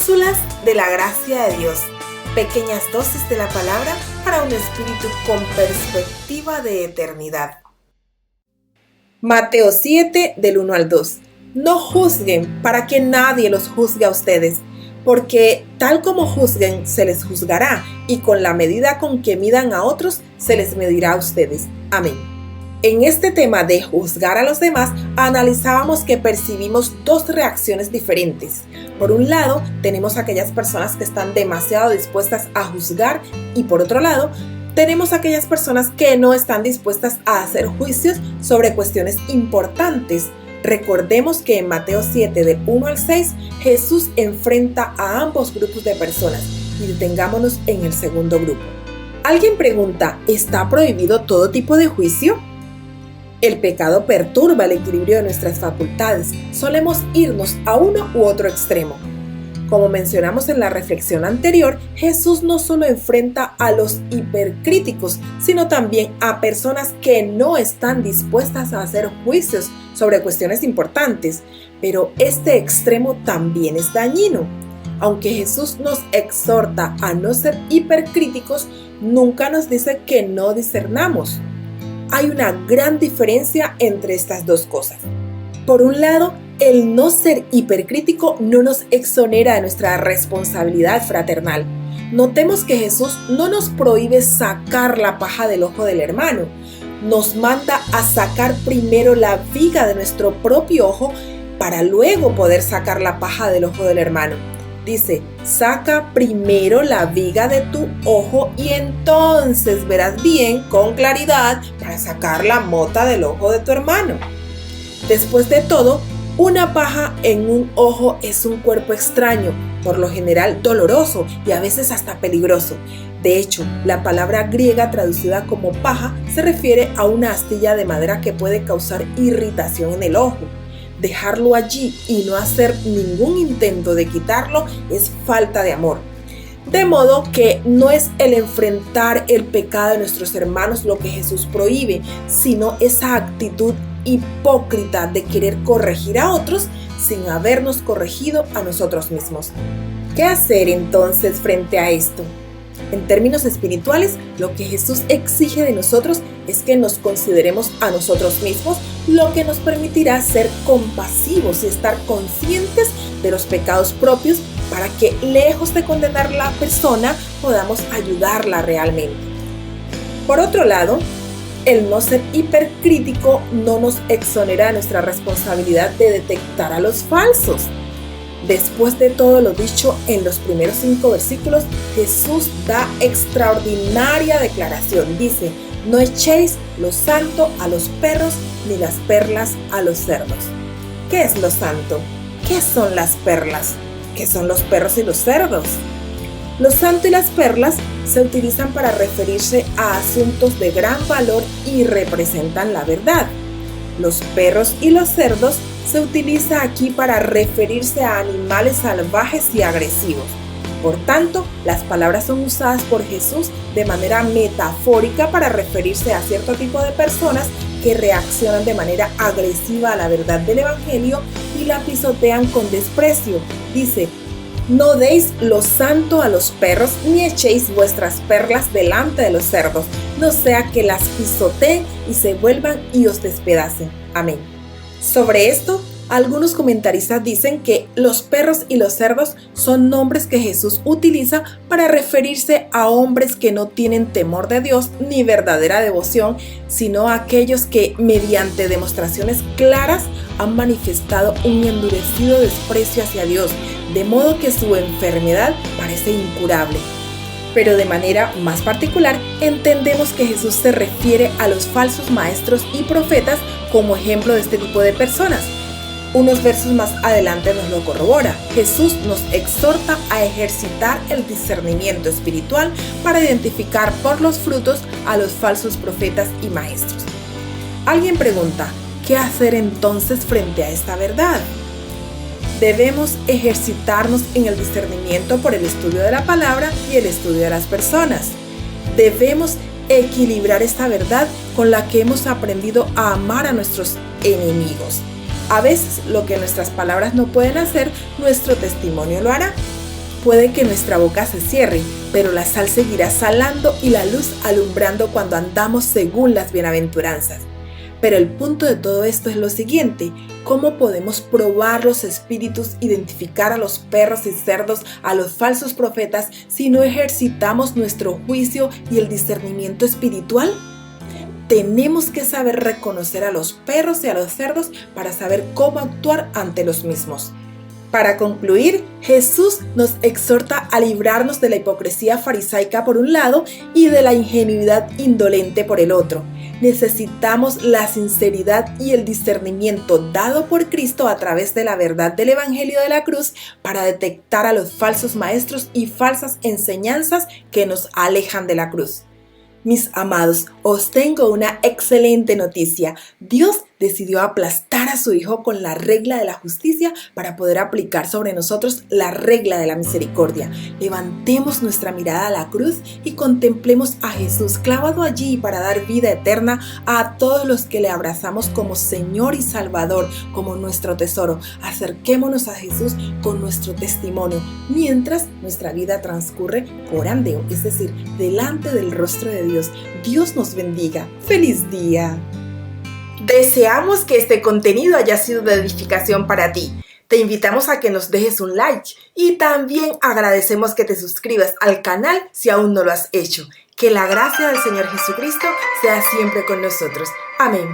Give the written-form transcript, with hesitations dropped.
Cápsulas de la gracia de Dios. Pequeñas dosis de la palabra para un espíritu con perspectiva de eternidad. Mateo 7, del 1 al 2. No juzguen para que nadie los juzgue a ustedes, porque tal como juzguen se les juzgará, y con la medida con que midan a otros se les medirá a ustedes. Amén. En este tema de juzgar a los demás, analizábamos que percibimos dos reacciones diferentes. Por un lado, tenemos aquellas personas que están demasiado dispuestas a juzgar, y por otro lado, tenemos aquellas personas que no están dispuestas a hacer juicios sobre cuestiones importantes. Recordemos que en Mateo 7, del 1 al 6, Jesús enfrenta a ambos grupos de personas, y detengámonos en el segundo grupo. Alguien pregunta, ¿está prohibido todo tipo de juicio? El pecado perturba el equilibrio de nuestras facultades. Solemos irnos a uno u otro extremo. Como mencionamos en la reflexión anterior, Jesús no solo enfrenta a los hipercríticos, sino también a personas que no están dispuestas a hacer juicios sobre cuestiones importantes. Pero este extremo también es dañino. Aunque Jesús nos exhorta a no ser hipercríticos, nunca nos dice que no discernamos. Hay una gran diferencia entre estas dos cosas. Por un lado, el no ser hipercrítico no nos exonera de nuestra responsabilidad fraternal. Notemos que Jesús no nos prohíbe sacar la paja del ojo del hermano. Nos manda a sacar primero la viga de nuestro propio ojo para luego poder sacar la paja del ojo del hermano. Dice, saca primero la viga de tu ojo y entonces verás bien, con claridad, para sacar la mota del ojo de tu hermano. Después de todo, una paja en un ojo es un cuerpo extraño, por lo general doloroso y a veces hasta peligroso. De hecho, la palabra griega traducida como paja se refiere a una astilla de madera que puede causar irritación en el ojo. Dejarlo allí y no hacer ningún intento de quitarlo es falta de amor. De modo que no es el enfrentar el pecado de nuestros hermanos lo que Jesús prohíbe, sino esa actitud hipócrita de querer corregir a otros sin habernos corregido a nosotros mismos. ¿Qué hacer entonces frente a esto? En términos espirituales, lo que Jesús exige de nosotros es que nos consideremos a nosotros mismos, lo que nos permitirá ser compasivos y estar conscientes de los pecados propios para que, lejos de condenar a la persona, podamos ayudarla realmente. Por otro lado, el no ser hipercrítico no nos exonera de nuestra responsabilidad de detectar a los falsos. Después de todo lo dicho en los primeros 5 versículos, Jesús da extraordinaria declaración. Dice, no echéis lo santo a los perros ni las perlas a los cerdos. ¿Qué es lo santo? ¿Qué son las perlas? ¿Qué son los perros y los cerdos? Lo santo y las perlas se utilizan para referirse a asuntos de gran valor y representan la verdad. Los perros y los cerdos se utiliza aquí para referirse a animales salvajes y agresivos. Por tanto, las palabras son usadas por Jesús de manera metafórica para referirse a cierto tipo de personas que reaccionan de manera agresiva a la verdad del Evangelio y la pisotean con desprecio. Dice, no deis lo santo a los perros ni echéis vuestras perlas delante de los cerdos, no sea que las pisoteen y se vuelvan y os despedacen. Amén. Sobre esto, algunos comentaristas dicen que los perros y los cerdos son nombres que Jesús utiliza para referirse a hombres que no tienen temor de Dios ni verdadera devoción, sino a aquellos que, mediante demostraciones claras, han manifestado un endurecido desprecio hacia Dios, de modo que su enfermedad parece incurable. Pero de manera más particular, entendemos que Jesús se refiere a los falsos maestros y profetas como ejemplo de este tipo de personas. Unos versos más adelante nos lo corrobora. Jesús nos exhorta a ejercitar el discernimiento espiritual para identificar por los frutos a los falsos profetas y maestros. Alguien pregunta, ¿qué hacer entonces frente a esta verdad? Debemos ejercitarnos en el discernimiento por el estudio de la palabra y el estudio de las personas. Debemos equilibrar esta verdad con la que hemos aprendido a amar a nuestros enemigos. A veces lo que nuestras palabras no pueden hacer, nuestro testimonio lo hará. Puede que nuestra boca se cierre, pero la sal seguirá salando y la luz alumbrando cuando andamos según las bienaventuranzas. Pero el punto de todo esto es lo siguiente: ¿cómo podemos probar los espíritus, identificar a los perros y cerdos, a los falsos profetas, si no ejercitamos nuestro juicio y el discernimiento espiritual? Tenemos que saber reconocer a los perros y a los cerdos para saber cómo actuar ante los mismos. Para concluir, Jesús nos exhorta a librarnos de la hipocresía farisaica por un lado y de la ingenuidad indolente por el otro. Necesitamos la sinceridad y el discernimiento dado por Cristo a través de la verdad del Evangelio de la cruz para detectar a los falsos maestros y falsas enseñanzas que nos alejan de la cruz. Mis amados, os tengo una excelente noticia. Dios decidió aplastar a su Hijo con la regla de la justicia para poder aplicar sobre nosotros la regla de la misericordia. Levantemos nuestra mirada a la cruz y contemplemos a Jesús clavado allí para dar vida eterna a todos los que le abrazamos como Señor y Salvador, como nuestro tesoro. Acerquémonos a Jesús con nuestro testimonio mientras nuestra vida transcurre corandeo, es decir, delante del rostro de Dios. Dios nos bendiga. ¡Feliz día! Deseamos que este contenido haya sido de edificación para ti. Te invitamos a que nos dejes un like y también agradecemos que te suscribas al canal si aún no lo has hecho. Que la gracia del Señor Jesucristo sea siempre con nosotros. Amén.